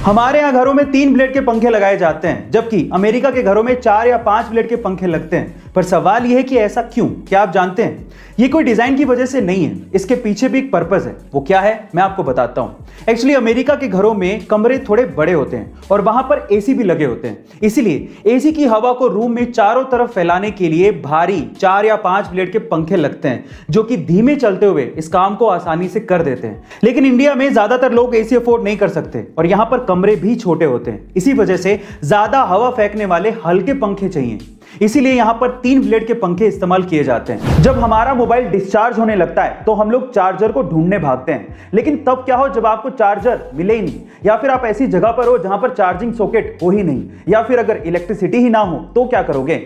हमारे यहाँ घरों में 3 ब्लेड के पंखे लगाए जाते हैं, जबकि अमेरिका के घरों में 4 या 5 ब्लेड के पंखे लगते हैं। पर सवाल यह है कि ऐसा क्यों? क्या आप जानते हैं? ये कोई डिजाइन की वजह से नहीं है, इसके पीछे भी एक पर्पस है। वो क्या है मैं आपको बताता हूँ। एक्चुअली अमेरिका के घरों में कमरे थोड़े बड़े होते हैं और वहां पर एसी भी लगे होते हैं, इसीलिए एसी की हवा को रूम में चारों तरफ फैलाने के लिए भारी 4 या 5 ब्लेड के पंखे लगते हैं, जो कि धीमे चलते हुए इस काम को आसानी से कर देते हैं। लेकिन इंडिया में ज्यादातर लोग एसी अफोर्ड नहीं कर सकते और यहां पर कमरे भी छोटे होते हैं, इसी वजह से ज्यादा हवा फेंकने वाले हल्के पंखे चाहिए। इसीलिए यहां पर 3 ब्लेड के पंखे इस्तेमाल किए जाते हैं। जब हमारा मोबाइल डिस्चार्ज होने लगता है तो हम लोग चार्जर को ढूंढने भागते हैं, लेकिन तब क्या हो जब आपको चार्जर मिले ही नहीं, या फिर आप ऐसी जगह पर हो जहां पर चार्जिंग सॉकेट हो ही नहीं, या फिर अगर इलेक्ट्रिसिटी ही ना हो तो क्या करोगे?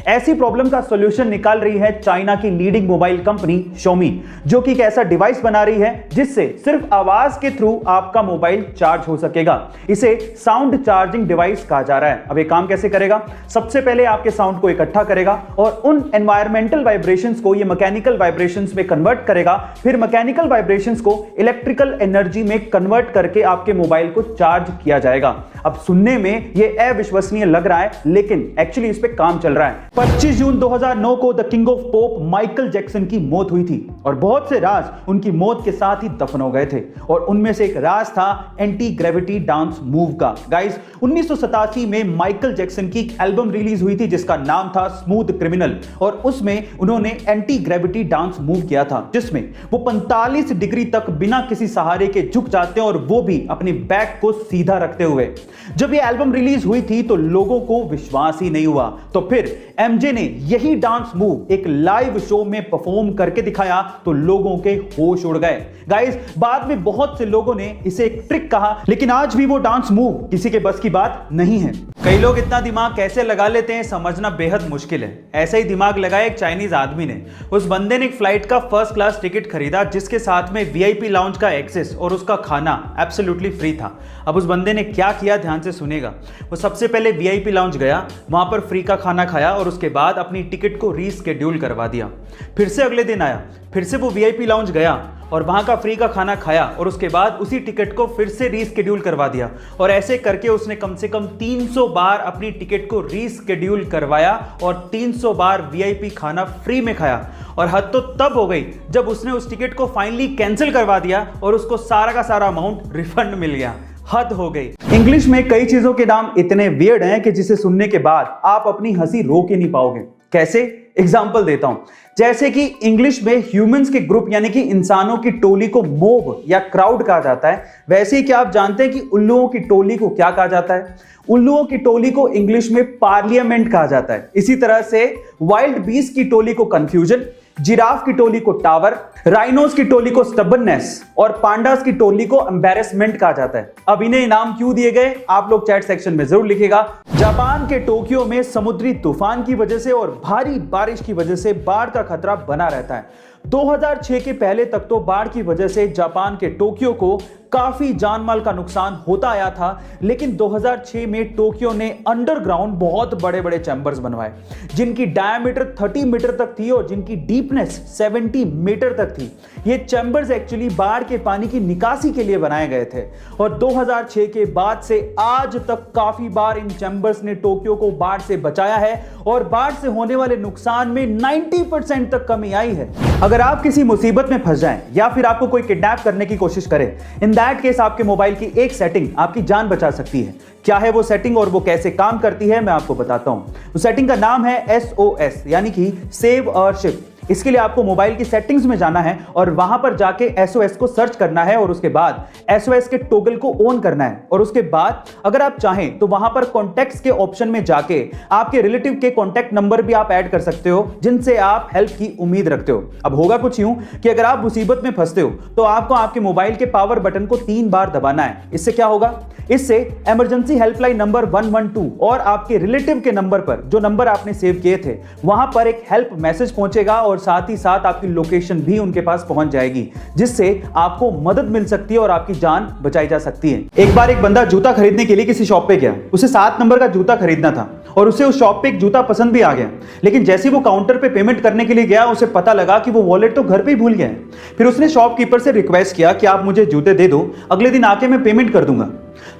ऐसी प्रॉब्लम का सॉल्यूशन निकाल रही है चाइना की लीडिंग मोबाइल कंपनी Xiaomi, जो कि एक ऐसा डिवाइस बना रही है जिससे सिर्फ आवाज के थ्रू आपका मोबाइल चार्ज हो सकेगा। इसे साउंड चार्जिंग डिवाइस कहा जा रहा है। अब ये काम कैसे करेगा? सबसे पहले आपके साउंड को इकट्ठा करेगा और उन एनवायरमेंटल वाइब्रेशंस को ये मैकेनिकल वाइब्रेशंस में कन्वर्ट करेगा, फिर मैकेनिकल वाइब्रेशंस को इलेक्ट्रिकल एनर्जी में कन्वर्ट करके आपके मोबाइल को चार्ज किया जाएगा। अब सुनने में ये अविश्वसनीय लग रहा है, लेकिन एक्चुअली इस पे काम चल रहा है। 25 जून 2009 को the king of pop Michael Jackson की मौत हुई थी और बहुत से राज उनकी मौत के साथ ही दफन हो गए थे, और उनमें से एक राज था एंटी ग्रेविटी डांस मूव का। गाइस, 1987 में माइकल जैक्सन की एक एल्बम रिलीज हुई थी जिसका नाम था स्मूथ क्रिमिनल, और उसमें उन्होंने एंटी ग्रेविटी डांस मूव किया था, जिसमें वो 45 डिग्री तक बिना किसी सहारे के झुक जाते हैं, और वो भी अपनी बैक को सीधा रखते हुए। जब ये एल्बम रिलीज हुई थी तो लोगों को विश्वास ही नहीं हुआ, तो फिर एमजे ने यही डांस मूव एक लाइव शो में परफॉर्म करके दिखाया तो लोगों के होश उड़ गए। गाइस, बाद में बहुत से लोगों ने इसे एक ट्रिक कहा, लेकिन आज भी वो डांस मूव किसी के बस की बात नहीं है। कई लोग इतना दिमाग कैसे लगा लेते हैं समझना बेहद मुश्किल है। ऐसा ही दिमाग लगाया एक चाइनीज आदमी ने। उस बंदे ने एक फ्लाइट का फर्स्ट क्लास टिकट खरीदा जिसके साथ में वीआईपी लाउंज का एक्सेस और उसका खाना एब्सोल्युटली फ्री था। अब उस बंदे ने क्या किया, ध्यान से सुनेगा। वो सबसे पहले वीआईपी लाउंज गया, वहां पर फ्री का खाना खाया और उसके बाद अपनी टिकट को रीस्केड्यूल करवा दिया। फिर से अगले दिन आया, फिर से वो वीआईपी लाउंज गया और वहां का फ्री का खाना खाया और उसके बाद उसी टिकट को फिर से रीस्केड्यूल करवा दिया, और ऐसे करके उसने कम से कम 300 बार अपनी टिकट को रीस्केड्यूल करवाया और 300 बार वीआईपी खाना फ्री में खाया। और हद तो तब हो गई जब उसने उस टिकट को फाइनली कैंसिल करवा दिया और उसको सारा का सारा अमाउंट रिफंड मिल गया। हद हो गई। इंग्लिश में कई चीजों के नाम इतने वियर्ड हैं कि जिसे सुनने के बाद आप अपनी हंसी रोक ही नहीं पाओगे। कैसे? एग्जाम्पल देता हूं। जैसे कि इंग्लिश में ह्यूमंस के ग्रुप यानी कि इंसानों की टोली को मोब या क्राउड कहा जाता है, वैसे ही क्या आप जानते हैं कि उल्लुओं की टोली को क्या कहा जाता है? उल्लुओं की टोली को इंग्लिश में पार्लियामेंट कहा जाता है। इसी तरह से वाइल्ड बीस्ट की टोली को कंफ्यूजन, जिराफ की टोली को टावर, राइनोस की टोली को स्टबर्ननेस और पांडास की टोली को एम्बैरेसमेंट कहा जाता है। अब इन्हें इनाम क्यों दिए गए आप लोग चैट सेक्शन में जरूर लिखिएगा। जापान के टोक्यो में समुद्री तूफान की वजह से और भारी बारिश की वजह से बाढ़ का खतरा बना रहता है। 2006 के पहले तक तो बाढ़ की वजह से जापान के टोक्यो को काफी जानमाल का नुकसान होता आया था, लेकिन 2006 में टोक्यो ने अंडरग्राउंड बहुत बड़े बड़े चैम्बर्स बनवाए जिनकी डायमीटर 30 मीटर तक थी और जिनकी डीपनेस 70 मीटर तक थी। ये चैम्बर्स एक्चुअली बाढ़ के पानी की निकासी के लिए बनाए गए थे, और 2006 के बाद से आज तक काफी बार इन चैम्बर्स ने टोक्यो को बाढ़ से बचाया है और बाढ़ से होने वाले नुकसान में 90% तक कमी आई है। अगर आप किसी मुसीबत में फंस जाएं या फिर आपको कोई किडनैप करने की कोशिश करे, इन दैट केस आपके मोबाइल की एक सेटिंग आपकी जान बचा सकती है। क्या है वो सेटिंग और वो कैसे काम करती है मैं आपको बताता हूं। उस सेटिंग का नाम है SOS यानी कि सेव अ शिप। इसके लिए आपको मोबाइल की सेटिंग्स में जाना है और वहां पर जाके SOS को सर्च करना है और उसके बाद SOS के टॉगल को ऑन करना है, और उसके बाद अगर आप चाहें तो वहां पर कॉन्टैक्ट्स के ऑप्शन में जाके आपके रिलेटिव के कॉन्टैक्ट नंबर भी आप ऐड कर सकते हो जिनसे आप हेल्प की उम्मीद रखते हो। अब होगा कुछ यूं कि अगर आप मुसीबत में फंसते हो तो आपको आपके मोबाइल के पावर बटन को 3 बार दबाना है। इससे क्या होगा? इससे इमरजेंसी हेल्पलाइन नंबर 112 और आपके रिलेटिव के नंबर पर, जो नंबर आपने सेव किए थे, वहां पर एक हेल्प मैसेज पहुंचेगा और साथ ही साथ आपकी लोकेशन भी उनके पास पहुंच जाएगी, जिससे आपको मदद मिल सकती है और आपकी जान बचाई जा सकती है। एक बार एक बंदा जूता खरीदने के लिए किसी शॉप पे गया। उसे 7 नंबर का जूता खरीदना था और उसे उस शॉप पे एक जूता पसंद भी आ गया। लेकिन जैसे ही वो काउंटर पे पेमेंट करने के लिए गया, उसे पता लगा कि वो वॉलेट तो घर पे ही भूल गया है। फिर उसने शॉपकीपर से रिक्वेस्ट किया कि आप मुझे जूते दे दो, अगले दिन आके मैं पेमेंट कर दूंगा।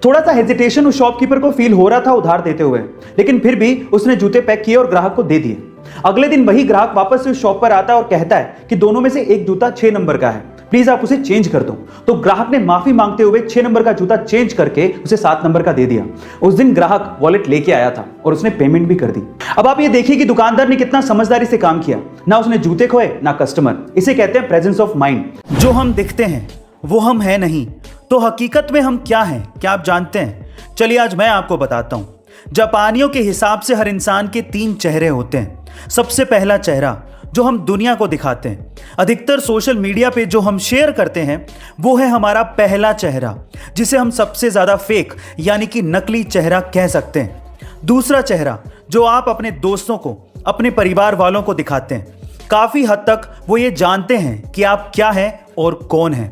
थोड़ा सा हेजिटेशन उस शॉपकीपर को फील हो रहा था उधार देते हुए, लेकिन फिर भी उसने जूते पैक किए और ग्राहक को दे दिए। अगले दिन वही ग्राहक वापस से उस शॉप पर आता है और कहता है कि दोनों में से एक जूता 6 नंबर का है, प्लीज आप उसे चेंज कर दो। तो ग्राहक ने माफी मांगते हुए 6 नंबर का जूता चेंज करके उसे 7 नंबर का दे दिया। उस दिन ग्राहक वॉलेट लेके आया था और उसने पेमेंट भी कर दी। अब आप ये देखिए कि दुकानदार ने कितना समझदारी से काम किया, ना उसने जूते खोए ना कस्टमर। इसे कहते हैं प्रेजेंस ऑफ माइंड। जो हम दिखते हैं वो हम हैं नहीं, तो हकीकत में हम क्या हैं, क्या आप जानते हैं? चलिए आज मैं आपको बताता हूं। जापानियों के हिसाब से हर इंसान के 3 चेहरे होते हैं। सबसे पहला चेहरा जो हम दुनिया को दिखाते हैं, अधिकतर सोशल मीडिया पे जो हम शेयर करते हैं, वो है हमारा पहला चेहरा, जिसे हम सबसे ज्यादा फेक यानी कि नकली चेहरा कह सकते हैं। दूसरा चेहरा जो आप अपने दोस्तों को, अपने परिवार वालों को दिखाते हैं, काफी हद तक वो ये जानते हैं कि आप क्या हैं और कौन हैं,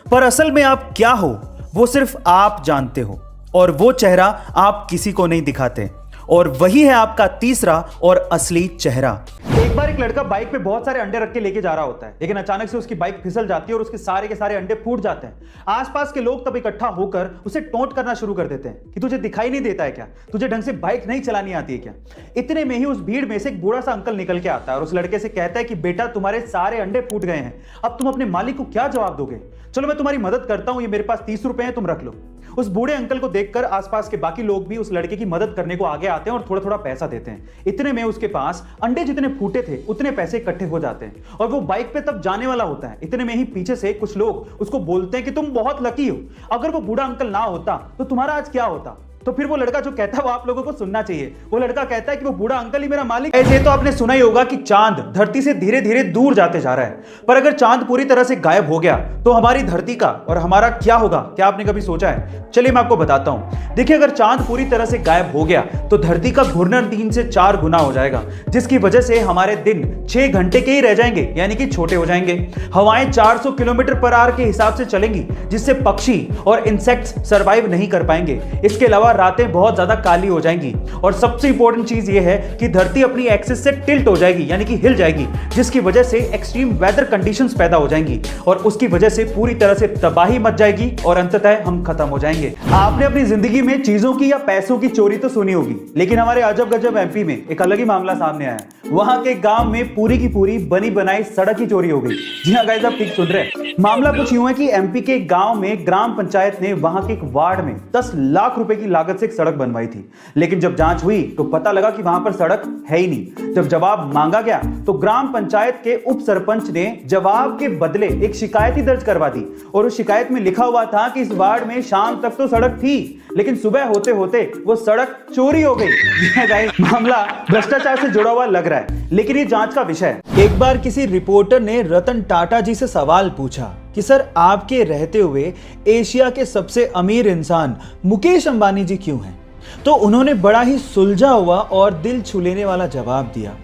पर असल में आप क्या हो वो सिर्फ आप जानते हो, और वो चेहरा आप किसी को नहीं दिखाते। और वही है आपका तीसरा और असली चेहरा। एक बार एक लड़का बाइक पे बहुत सारे अंडे रख के लेके जा रहा होता है, लेकिन अचानक से उसकी बाइक फिसल जाती है और उसके सारे के सारे अंडे फूट जाते हैं। आसपास के लोग तब इकट्ठा होकर उसे टोंट करना शुरू कर देते हैं कि तुझे दिखाई नहीं देता है क्या, तुझे ढंग से बाइक नहीं चलानी आती है क्या। इतने में ही उस भीड़ में से एक बूढ़ा सा अंकल निकल के आता है और उस लड़के से कहता है कि बेटा तुम्हारे सारे अंडे फूट गए हैं, अब तुम अपने मालिक को क्या जवाब दोगे? चलो मैं तुम्हारी मदद करता हूं, ये मेरे पास 30 रुपए हैं, तुम रख लो। उस बूढ़े अंकल को देखकर आसपास के बाकी लोग भी उस लड़के की मदद करने को आगे आते हैं और थोड़ा थोड़ा पैसा देते हैं। इतने में उसके पास अंडे जितने फूटे थे उतने पैसे इकट्ठे हो जाते हैं और वो बाइक पे तब जाने वाला होता है। इतने में ही पीछे से कुछ लोग उसको बोलते हैं कि तुम बहुत लकी हो, अगर वो बूढ़ा अंकल ना होता तो तुम्हारा आज क्या होता। तो फिर वो लड़का जो कहता है वो आप लोगों को सुनना चाहिए। वो लड़का कहता है कि वो बूढ़ा अंकल ही मेरा मालिक है। ऐसे तो आपने सुना ही होगा कि चांद धरती से धीरे धीरे दूर जाते जा रहा है, पर अगर चांद पूरी तरह से गायब हो गया तो हमारी धरती का और हमारा क्या होगा, क्या आपने कभी सोचा है? चलिए मैं आपको बताता हूं। देखिए, अगर चांद पूरी तरह से गायब हो गया तो धरती का घूर्णन 3 से 4 गुना हो जाएगा, जिसकी वजह से हमारे दिन 6 घंटे के ही रह जाएंगे, यानी कि छोटे हो जाएंगे। हवाएं 400 किलोमीटर पर आवर के हिसाब से चलेंगी, जिससे पक्षी और इंसेक्ट्स सर्वाइव नहीं कर पाएंगे। इसके अलावा रातें बहुत ज्यादा काली हो जाएंगी और सबसे इंपॉर्टेंट चीज यह है कि धरती अपनी एक्सिस से टिल्ट हो जाएगी, यानी कि हिल जाएगी, जिसकी वजह से एक्सट्रीम वेदर कंडीशंस पैदा हो जाएंगी और उसकी वजह से पूरी तरह से तबाही मच जाएगी और अंततः हम खत्म हो जाएंगे। आपने अपनी जिंदगी में चीजों की या पैसों की चोरी तो सुनी होगी, लेकिन हमारे अजब गजब एमपी में एक अलग ही मामला सामने आया। वहां के गांव में पूरी की पूरी बनी बनाई सड़क की चोरी हो गई। जी हाँ गाइस, आप ठीक सुन रहे हैं। मामला कुछ यूं है कि एमपी के गांव में ग्राम पंचायत ने वहां के एक वार्ड में 10 लाख रुपए की लागत से एक सड़क बनवाई थी, लेकिन जब जांच हुई तो पता लगा कि वहां पर सड़क है ही नहीं। जब जवाब मांगा गया तो ग्राम पंचायत के उप सरपंच ने जवाब के बदले एक शिकायत ही दर्ज करवा दी और उस शिकायत में लिखा हुआ था कि इस वार्ड में शाम तक तो सड़क थी, लेकिन सुबह होते होते वो सड़क चोरी हो गई। मामला भ्रष्टाचार से जुड़ा हुआ लग रहा है, लेकिन ये जांच का विषय है। एक बार किसी रिपोर्टर ने रतन टाटा जी से सवाल पूछा कि सर, आपके रहते हुए एशिया के सबसे अमीर इंसान मुकेश अंबानी जी क्यों हैं? तो उन्होंने बड़ा ही सुलझा हुआ और दिल छू लेने वाला जवाब दिया।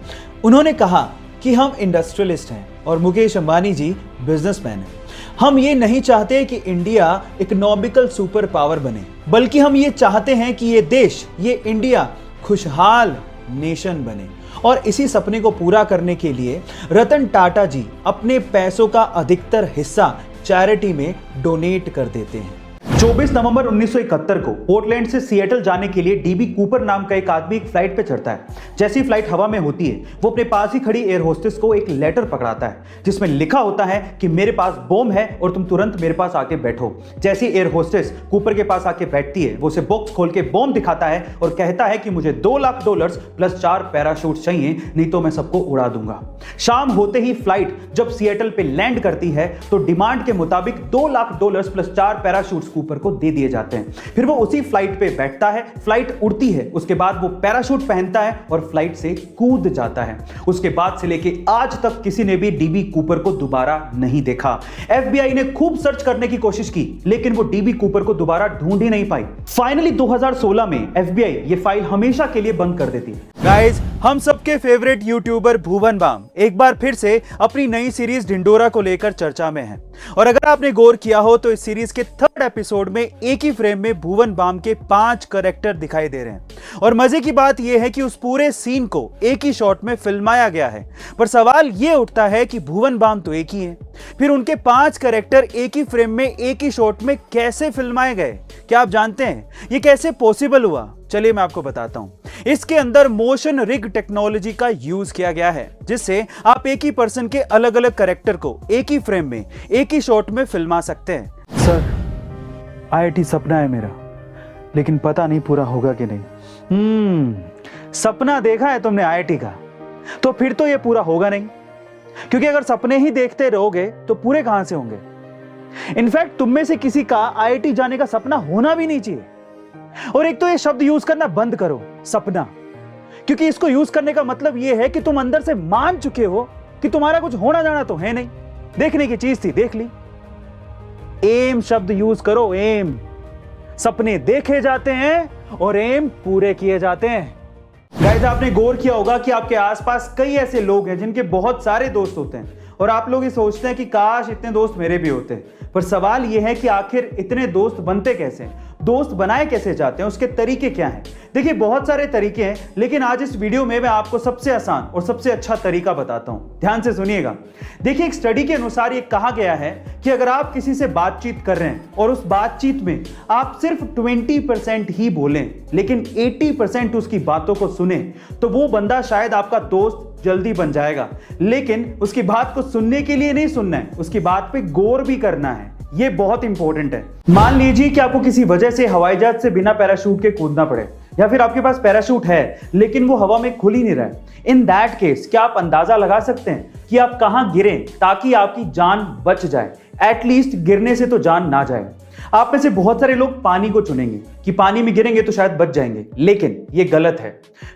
उन्होंने कहा कि हम इंडस्ट्रियलिस्ट हैं और मुकेश अंबानी जी बिजनेसमैन हैं। हम ये नहीं चाहते कि इंडिया इकोनॉमिकल सुपर पावर बने, बल्कि हम ये चाहते हैं कि ये देश, ये इंडिया खुशहाल नेशन बने। और इसी सपने को पूरा करने के लिए रतन टाटा जी अपने पैसों का अधिकतर हिस्सा चैरिटी में डोनेट कर देते हैं। 24 नवंबर 1971 को पोर्टलैंड से सिएटल जाने के लिए डीबी कूपर नाम का एक आदमी एक फ्लाइट पे चढ़ता है। जैसी फ्लाइट हवा में होती है, वो अपने पास ही खड़ी एयर होस्टेस को एक लेटर पकड़ाता है जिसमें लिखा होता है कि मेरे पास बॉम्ब है और तुम तुरंत मेरे पास आके बैठो। जैसी एयर होस्टेस कूपर के पास आके बैठती है, वो उसे बॉक्स खोल के बॉम्ब दिखाता है और कहता है कि मुझे $2 लाख प्लस 4 पैराशूट चाहिए, नहीं तो मैं सबको उड़ा दूंगा। शाम होते ही फ्लाइट जब सिएटल पे लैंड करती है तो डिमांड के मुताबिक $2 लाख प्लस 4 पैराशूट कूपर को दे दिए जाते हैं। फिर वो उसी फ्लाइट पे बैठता है, फ्लाइट उड़ती है, उसके बाद वो पैराशूट पहनता है और फ्लाइट से कूद जाता है। उसके बाद से लेके आज तक किसी ने भी डीबी कूपर को दोबारा नहीं देखा। एफबीआई ने खूब सर्च करने की कोशिश की, लेकिन वो डीबी कूपर को दोबारा ढूंढ ही नहीं पाई। फाइनली 2016 में एफबीआई ये फाइल हमेशा के लिए बंद कर देती है। गाइस, हम सबके फेवरेट यूट्यूबर भुवन बाम एक बार फिर से अपनी नई सीरीज ढिंडोरा को लेकर चर्चा में है, और अगर आपने गौर किया हो तो इस सीरीज के 3rd एपिसोड में एक ही फ्रेम में भुवन बाम के 5 कैरेक्टर दिखाई दे रहे हैं और मजे की बात यह है कि उस पूरे सीन को एक ही शॉट में फिल्माया गया है। पर सवाल यह उठता है कि भुवन बाम तो एक ही है, फिर उनके 5 कैरेक्टर एक ही फ्रेम में एक ही शॉट में कैसे फिल्माए गए? क्या आप जानते हैं ये कैसे पॉसिबल हुआ? चलिए मैं आपको बताता हूं। इसके अंदर मोशन रिग टेक्नोलॉजी का यूज किया गया है, जिससे आप एक ही पर्सन के अलग अलग कैरेक्टर को एक ही फ्रेम में एक ही शॉट में फिल्मा सकते हैं। सर, आईआईटी सपना है मेरा, लेकिन पता नहीं पूरा होगा कि नहीं। सपना देखा है तुमने आईआईटी का, तो फिर तो ये पूरा होगा नहीं, क्योंकि अगर सपने ही देखते रहोगे तो पूरे कहां से होंगे। इनफैक्ट तुम में से किसी का आईआईटी जाने का सपना होना भी नहीं चाहिए। और एक तो ये शब्द यूज करना बंद करो, सपना, क्योंकि इसको यूज करने का मतलब ये है कि तुम अंदर से मान चुके हो कि तुम्हारा कुछ होना जाना तो है नहीं, देखने की चीज थी, देख ली। एम शब्द यूज करो, एम। सपने देखे जाते हैं और एम पूरे किए जाते हैं। गाइस, आपने गौर किया होगा कि आपके आसपास कई ऐसे लोग हैं जिनके बहुत सारे दोस्त होते हैं और आप लोग ये सोचते हैं कि काश इतने दोस्त मेरे भी होते। पर सवाल यह है कि आखिर इतने दोस्त बनते कैसे हैं, दोस्त बनाए कैसे जाते हैं, उसके तरीके क्या हैं? देखिए, बहुत सारे तरीके हैं, लेकिन आज इस वीडियो में मैं आपको सबसे आसान और सबसे अच्छा तरीका बताता हूं। ध्यान से सुनिएगा। देखिए, एक स्टडी के अनुसार ये कहा गया है कि अगर आप किसी से बातचीत कर रहे हैं और उस बातचीत में आप सिर्फ 20% ही बोलें, लेकिन 80% उसकी बातों को सुने, तो वो बंदा शायद आपका दोस्त जल्दी बन जाएगा। लेकिन उसकी बात को सुनने के लिए नहीं सुनना है, उसकी बात पे गौर भी करना है। ये बहुत इंपॉर्टेंट है। मान लीजिए कि आपको किसी वजह से हवाई जहाज से बिना पैराशूट के कूदना पड़े, या फिर आपके पास पैराशूट है लेकिन वो हवा में खुल ही नहीं रहा है। इन दैट केस क्या आप अंदाजा लगा सकते हैं कि आप कहां गिरें ताकि आपकी जान बच जाए? एटलीस्ट गिरने से तो जान ना जाए। आप में से बहुत सारे लोग पानी को चुनेंगे कि पानी में गिरेंगे तो शायद बच जाएंगे, लेकिन ये गलत है।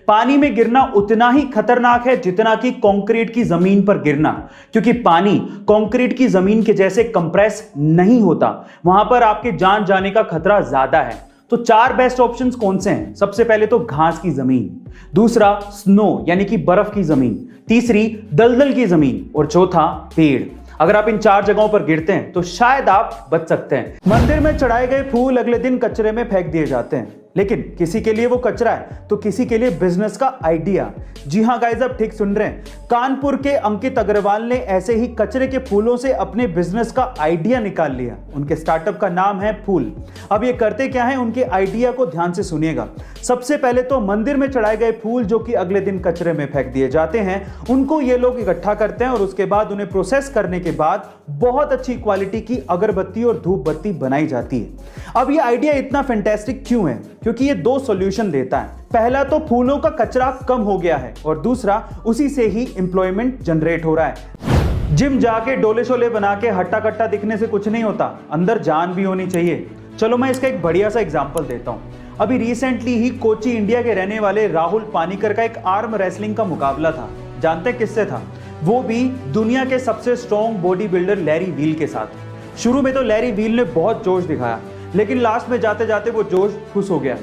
पानी में गिरना उतना ही खतरनाक है जितना कि कंक्रीट की जमीन पर गिरना, क्योंकि पानी कंक्रीट की जमीन के जैसे कंप्रेस नहीं होता। वहां पर आपके जान जाने का खतरा ज्यादा है। तो 4 बेस्ट ऑप्शंस कौन से हैं? सबसे पहले तो घास की जमीन, दूसरा स्नो यानी कि बर्फ की जमीन, तीसरी दलदल की जमीन और चौथा पेड़। अगर आप इन 4 जगहों पर गिरते हैं तो शायद आप बच सकते हैं। मंदिर में चढ़ाए गए फूल अगले दिन कचरे में फेंक दिए जाते हैं, लेकिन किसी के लिए वो कचरा है तो किसी के लिए बिजनेस का आइडिया। जी हां गाइस, आप ठीक सुन रहे हैं। कानपुर के अंकित अग्रवाल ने ऐसे ही कचरे के फूलों से अपने बिजनेस का आइडिया निकाल लिया। उनके स्टार्टअप का नाम है फूल। अब ये करते क्या है, उनके आइडिया को ध्यान से सुनिएगा। सबसे पहले तो मंदिर में चढ़ाए गए फूल जो कि अगले दिन कचरे में फेंक दिए जाते हैं, उनको ये लोग इकट्ठा करते हैं और उसके बाद उन्हें प्रोसेस करने के बाद बहुत अच्छी क्वालिटी की अगरबत्ती और धूप बत्ती बनाई जाती है। अब ये आइडिया इतना फैंटास्टिक क्यों है? क्योंकि ये 2 सॉल्यूशन देता है। पहला तो फूलों का कचरा कम हो गया है और दूसरा उसी से ही एम्प्लॉयमेंट जनरेट हो रहा है। जिम जाके डोले शोले बना के हट्टा कट्टा दिखने से कुछ नहीं होता, अंदर जान भी होनी चाहिए। चलो मैं इसका एक बढ़िया सा एग्जांपल देता हूं। अभी रिसेंटली ही कोची इंडिया के रहने वाले राहुल पानीकर का एक आर्म रेसलिंग का मुकाबला था। जानते हैं किससे था? वो भी दुनिया के सबसे strong body builder Larry Wheels के साथ। शुरू में तो लैरी वील ने बहुत जोश दिखाया, लेकिन लास्ट में जाते जाते वो जोश खुश हो गया।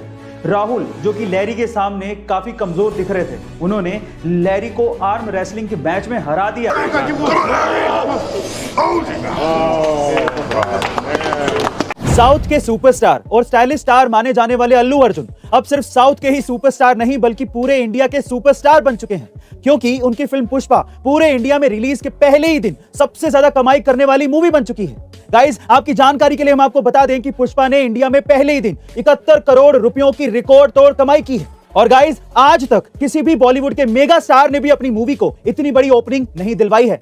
राहुल, जो कि लैरी के सामने काफी कमजोर दिख रहे थे, उन्होंने लैरी को आर्म रेसलिंग के मैच में हरा दिया। साउथ के सुपरस्टार और स्टाइलिश स्टार माने जाने वाले अल्लू अर्जुन अब सिर्फ साउथ के ही सुपरस्टार नहीं बल्कि पूरे इंडिया के सुपरस्टार बन चुके हैं, क्योंकि उनकी फिल्म पुष्पा पूरे इंडिया में रिलीज के पहले ही दिन सबसे ज्यादा कमाई करने वाली मूवी बन चुकी है। गाइस, आपकी जानकारी के लिए हम आपको बता दें कि पुष्पा ने इंडिया में पहले ही दिन 71 करोड़ रुपयों की रिकॉर्ड तोड़ कमाई की है। और गाइस, आज तक किसी भी बॉलीवुड के मेगा स्टार ने भी अपनी मूवी को इतनी बड़ी ओपनिंग नहीं दिलवाई है।